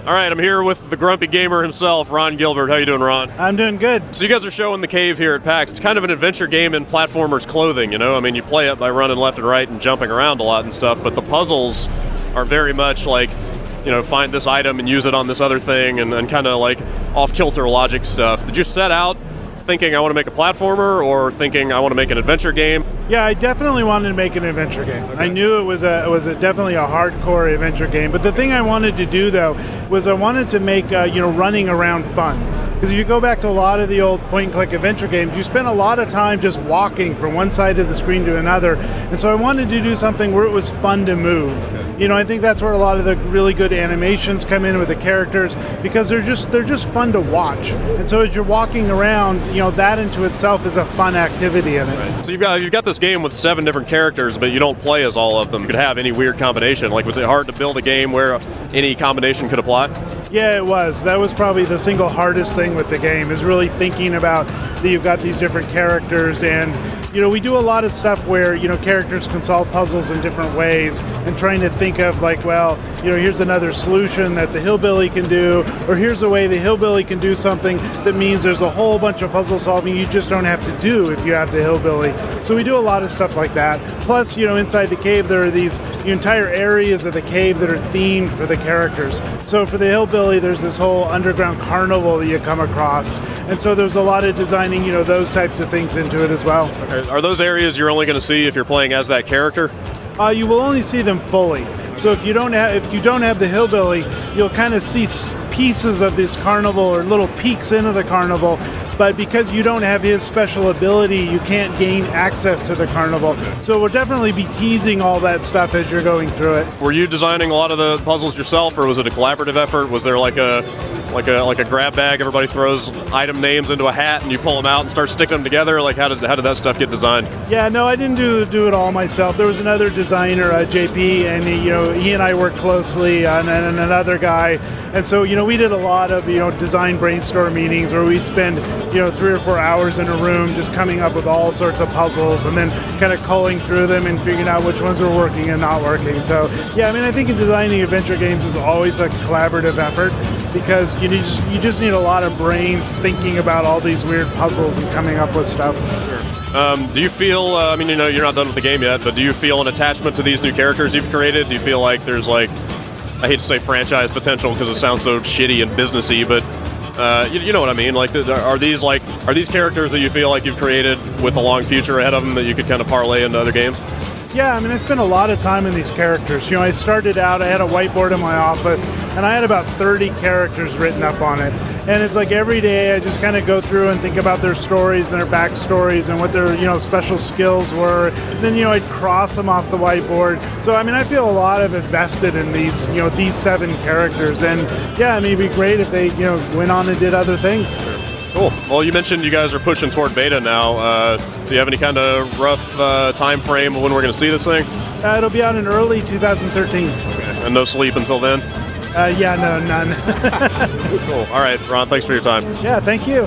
All right, I'm here with the grumpy gamer himself, Ron Gilbert. How you doing, Ron? I'm doing good. So you guys are showing The Cave here at PAX. It's kind of an adventure game in platformers clothing, you know? I mean, you play it by running left and right and jumping around a lot and stuff, but the puzzles are very much like, you know, find this item and use it on this other thing and kind of like off-kilter logic stuff. Did you set out thinking I want to make a platformer or thinking I want to make an adventure game? Yeah, I definitely wanted to make an adventure game. Okay. I knew it was definitely a hardcore adventure game, but the thing I wanted to do though was I wanted to make running around fun. Because if you go back to a lot of the old point-and-click adventure games, you spend a lot of time just walking from one side of the screen to another, and so I wanted to do something where it was fun to move. You know, I think that's where a lot of the really good animations come in with the characters, because they're just fun to watch. And so as you're walking around, you know, that into itself is a fun activity in it. Right. So you've got this game with 7 different characters, but you don't play as all of them. You could have any weird combination. Like, was it hard to build a game where any combination could apply? Yeah, it was. That was probably the single hardest thing with the game, is really thinking about that you've got these different characters, and you know, we do a lot of stuff where, you know, characters can solve puzzles in different ways, and trying to think of like, well, you know, here's another solution that the hillbilly can do, or here's a way the hillbilly can do something that means there's a whole bunch of puzzle solving you just don't have to do if you have the hillbilly. So we do a lot of stuff like that. Plus, you know, inside the cave there are these entire areas of the cave that are themed for the characters. So for the hillbilly, there's this whole underground carnival that you come across, and so there's a lot of designing, you know, those types of things into it as well. Okay. Are those areas you're only going to see if you're playing as that character? You will only see them fully. So if you don't have the hillbilly, you'll kind of see pieces of this carnival or little peeks into the carnival. But because you don't have his special ability, you can't gain access to the carnival. So we'll definitely be teasing all that stuff as you're going through it. Were you designing a lot of the puzzles yourself, or was it a collaborative effort? Was there like a grab bag, everybody throws item names into a hat and you pull them out and start sticking them together? Like, how did that stuff get designed? Yeah, no, I didn't do it all myself. There was another designer, JP, and he and I worked closely, and another guy. And so, you know, we did a lot of, you know, design brainstorm meetings where we'd spend, you know, 3 or 4 hours in a room just coming up with all sorts of puzzles and then kind of culling through them and figuring out which ones were working and not working. So, yeah, I mean, I think in designing adventure games is always a collaborative effort, because you just need a lot of brains thinking about all these weird puzzles and coming up with stuff. Sure. Do you feel, I mean, you know, you're not done with the game yet, but do you feel an attachment to these new characters you've created? Do you feel like there's like, I hate to say franchise potential because it sounds so shitty and businessy, but you know what I mean? Like, are these characters that you feel like you've created with a long future ahead of them that you could kind of parlay into other games? Yeah, I mean, I spent a lot of time in these characters. You know, I started out, I had a whiteboard in my office, and I had about 30 characters written up on it. And it's like every day I just kind of go through and think about their stories and their backstories and what their, you know, special skills were. And then, you know, I'd cross them off the whiteboard. So, I mean, I feel a lot of invested in these, you know, these 7 characters. And yeah, I mean, it'd be great if they, you know, went on and did other things. Cool. Well, you mentioned you guys are pushing toward beta now. Do you have any kind of rough time frame of when we're going to see this thing? It'll be out in early 2013. Okay. And no sleep until then? Yeah, no, none. Cool. All right, Ron, thanks for your time. Yeah, thank you.